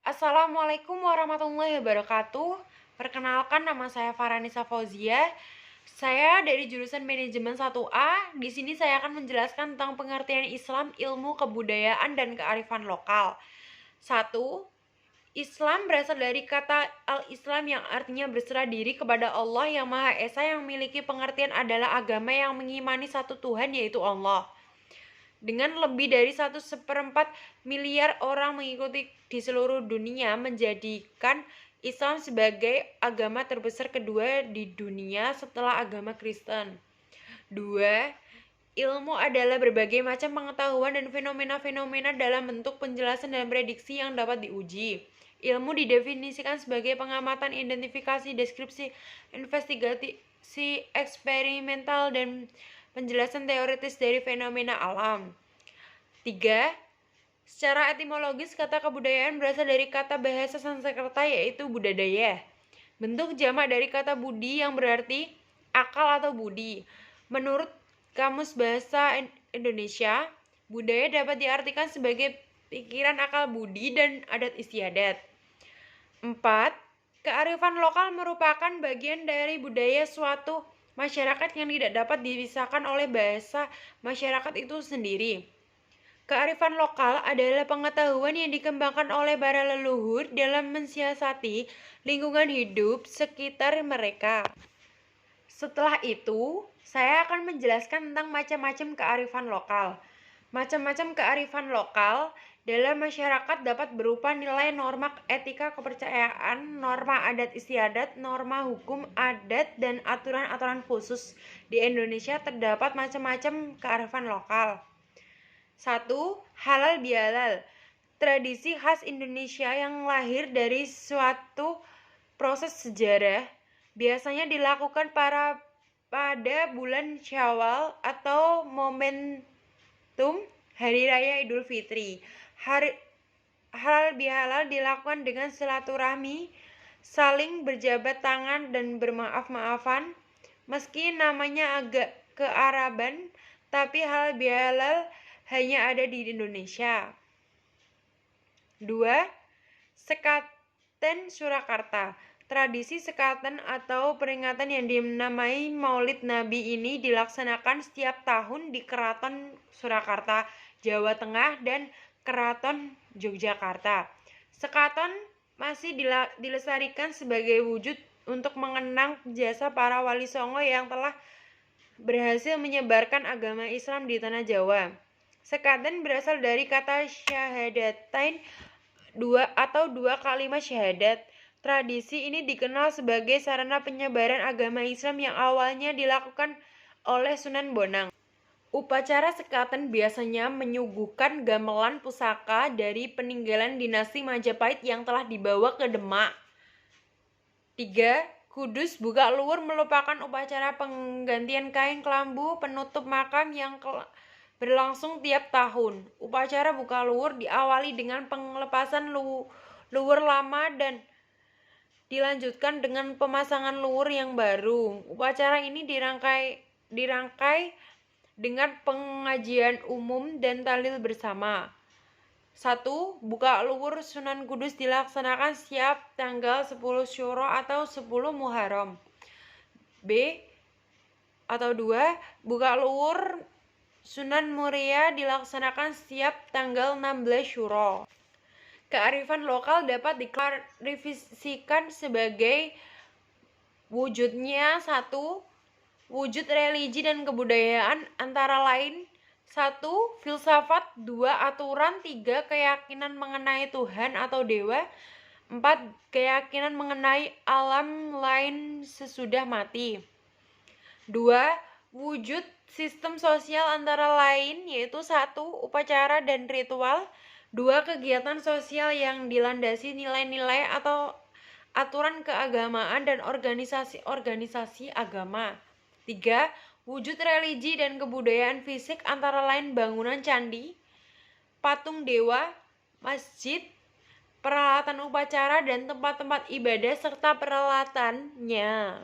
Assalamualaikum warahmatullahi wabarakatuh. Perkenalkan, nama saya Farhanisa Fauzia. Saya dari jurusan Manajemen 1A. Di sini saya akan menjelaskan tentang pengertian Islam, ilmu, kebudayaan, dan kearifan lokal. 1. Islam berasal dari kata al-Islam yang artinya berserah diri kepada Allah yang Maha Esa, yang memiliki pengertian adalah agama yang mengimani satu Tuhan, yaitu Allah. Dengan lebih dari 1/4 miliar orang mengikuti di seluruh dunia, menjadikan Islam sebagai agama terbesar kedua di dunia setelah agama Kristen. 2. Ilmu adalah berbagai macam pengetahuan dan fenomena-fenomena dalam bentuk penjelasan dan prediksi yang dapat diuji. Ilmu didefinisikan sebagai pengamatan, identifikasi, deskripsi, investigasi eksperimental, dan penjelasan teoritis dari fenomena alam. 3. Secara etimologis, kata kebudayaan berasal dari kata bahasa Sanskerta, yaitu budadaya. Bentuk jamak dari kata budi yang berarti akal atau budi. Menurut Kamus Bahasa Indonesia, budaya dapat diartikan sebagai pikiran, akal budi, dan adat istiadat. 4. Kearifan lokal merupakan bagian dari budaya suatu masyarakat yang tidak dapat dipisahkan oleh bahasa masyarakat itu sendiri. Kearifan lokal adalah pengetahuan yang dikembangkan oleh para leluhur dalam mensiasati lingkungan hidup sekitar mereka. Setelah itu, saya akan menjelaskan tentang macam-macam kearifan lokal. Macam-macam kearifan lokal dalam masyarakat dapat berupa nilai, norma etika, kepercayaan, norma adat istiadat, norma hukum adat, dan aturan-aturan khusus. Di Indonesia terdapat macam-macam kearifan lokal. 1. Halal bihalal. Tradisi khas Indonesia yang lahir dari suatu proses sejarah, biasanya dilakukan pada bulan Syawal atau momentum Hari Raya Idul Fitri. Halal bihalal dilakukan dengan silaturahmi, saling berjabat tangan, dan bermaaf-maafan. Meski namanya agak kearaban, tapi halal bihalal hanya ada di Indonesia. 2. Sekaten Surakarta. Tradisi sekaten atau peringatan yang dinamai Maulid Nabi ini dilaksanakan setiap tahun di Keraton Surakarta, Jawa Tengah, dan Keraton Yogyakarta. Sekaten masih dilestarikan sebagai wujud untuk mengenang jasa para wali songo yang telah berhasil menyebarkan agama Islam di tanah Jawa. Sekaten berasal dari kata syahadatain, dua kalimat syahadat. Tradisi ini dikenal sebagai sarana penyebaran agama Islam yang awalnya dilakukan oleh Sunan Bonang. Upacara sekaten biasanya menyuguhkan gamelan pusaka dari peninggalan dinasti Majapahit yang telah dibawa ke Demak. 3. Kudus Buka Luwur merupakan upacara penggantian kain kelambu penutup makam yang berlangsung tiap tahun. Upacara buka luwur diawali dengan pelepasan luwur lama dan dilanjutkan dengan pemasangan luwur yang baru. Upacara ini dirangkai dengan pengajian umum dan tahlil bersama. 1. Buka luwur Sunan Kudus dilaksanakan setiap tanggal 10 Syuro atau 10 Muharram. 2. Buka luwur Sunan Muria dilaksanakan setiap tanggal 16 Syuro. Kearifan lokal dapat diklarifikasikan sebagai wujudnya 1. Wujud religi dan kebudayaan, antara lain 1. Filsafat, 2. Aturan, 3. Keyakinan mengenai Tuhan atau Dewa, 4. Keyakinan mengenai alam lain sesudah mati. 2. Wujud sistem sosial, antara lain yaitu 1. Upacara dan ritual, 2. Kegiatan sosial yang dilandasi nilai-nilai atau aturan keagamaan dan organisasi-organisasi agama. 3. Wujud religi dan kebudayaan fisik, antara lain bangunan candi, patung dewa, masjid, peralatan upacara, dan tempat-tempat ibadah serta peralatannya.